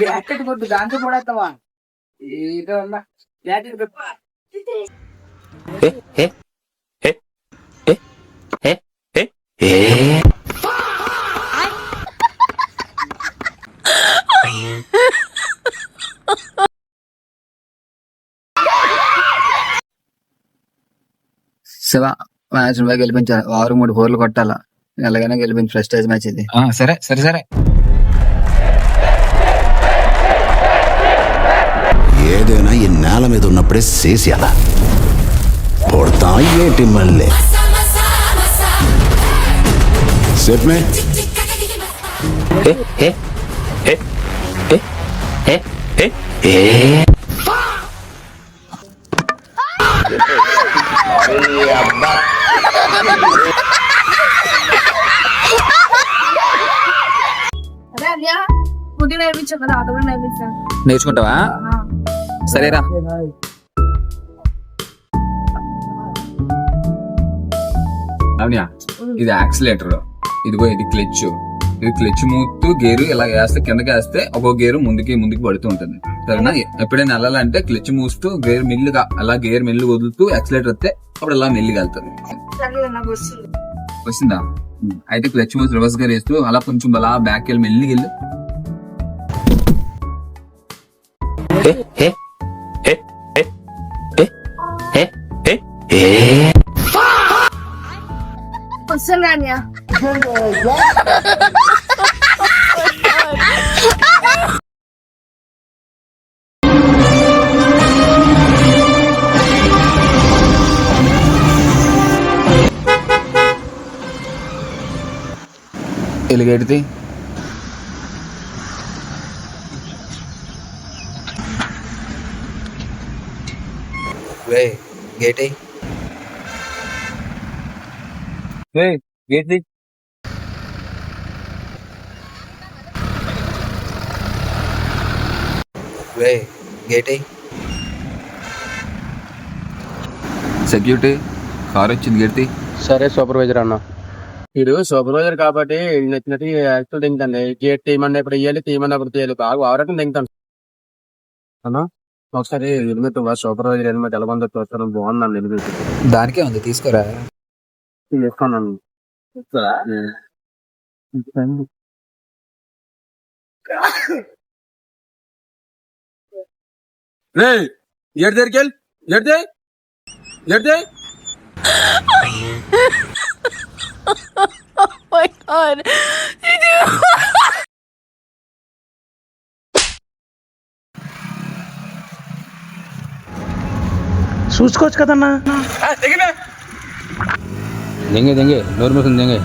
Banquet కొట్టు దాంతో పడతావా ఏదో బ్యాకెట్ శివ మ్యాచ్ గెలిపించాలి 6-3 4 కొట్టాలా ఎలాగైనా గెలిపించి ప్రెస్టేజ్ మ్యాచ్ ఇది. సరే సరే సరే ఏదైనా ఈ నేల మీద ఉన్నప్పుడే చేసేయాల కొడతా ఏటి మళ్ళీ చెప్పే నేర్చుకుంటావా? సరేరా. అవునా, ఇది యాక్సిలేటర్, ఇదిగో ఇది క్లచ్. ఇది క్లచ్ మూతూ గేరు ఇలా వేస్తే కిందకి వేస్తే ఒక్కో గేరు ముందుకి పడుతూ ఉంటుంది. సరేనా? ఎప్పుడైనా వెళ్ళాలంటే క్లచ్ మూస్తూ గేర్ మెల్లిగా అలా గేర్ మెల్లి వదులుతూ యాక్సిలేటర్ వస్తే అప్పుడు అలా మెల్లిగా వెళ్తుంది. వస్తుందా? అయితే క్లచ్ మూసి రివర్స్ గేర్ వేస్తూ అలా కొంచెం అలా బ్యాక్ వెళ్ళి మెల్లిగా వెళ్ళు. ఎలుగెడితే gate gate gate security car వచ్చింది. గేట్ సరే సూపర్వైజర్ అన్న. వీడు సూపర్వైజర్ కాబట్టి నచ్చినట్టు యాక్చువల్ దింగుతాండి. గేట్ తీయమన్నా ఇప్పుడు వేయాలి, తీయమన్నా ఇప్పుడు తీయాలి. బాగా ఆవరటం దింగుతాను అన్నా. ఒకసారి హెల్మెట్ సూపర్వైజర్ హెల్మెట్ ఎలా ఉందో చూస్తాను. బాగుందండి హెల్మెట్. దానికే ఉంది, తీసుకోరా. తీసుకున్నాను. గేట్ దగ్గరికి వెళ్ళి gate they Oh my god. చూసుకోవచ్చు కదన్నా. దెంగే నోరు మూసుకుని దెంగే.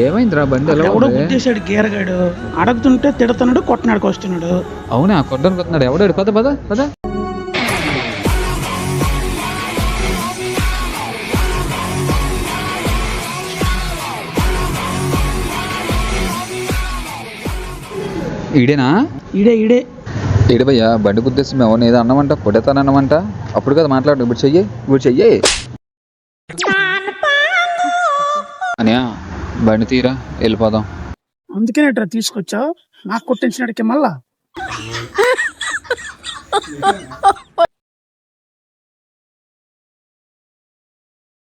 ఏమైందిరా బండి? ఎవడో గుద్దేశాడు గీరగాడు. అడుగుతుంటే తిడుతున్నాడు, కొట్టనాడుకు వస్తున్నాడు. అవునా, కొట్టడానికి వస్తున్నాడు. ఎవడాడు? పద పద పద. ఈడేనా? ఈడే భయ్యా, బండి గుద్దేసి మేము ఏదో అన్నమంట, కొట్టేతానన్నమంట. అప్పుడు కదా మాట్లాడు. ఇప్పుడు చెయ్యి అనియా. బండి తీరా, వెళ్ళిపోదాం. అందుకనే తీసుకొచ్చావు నాకు కొట్టించినడికి మళ్ళా.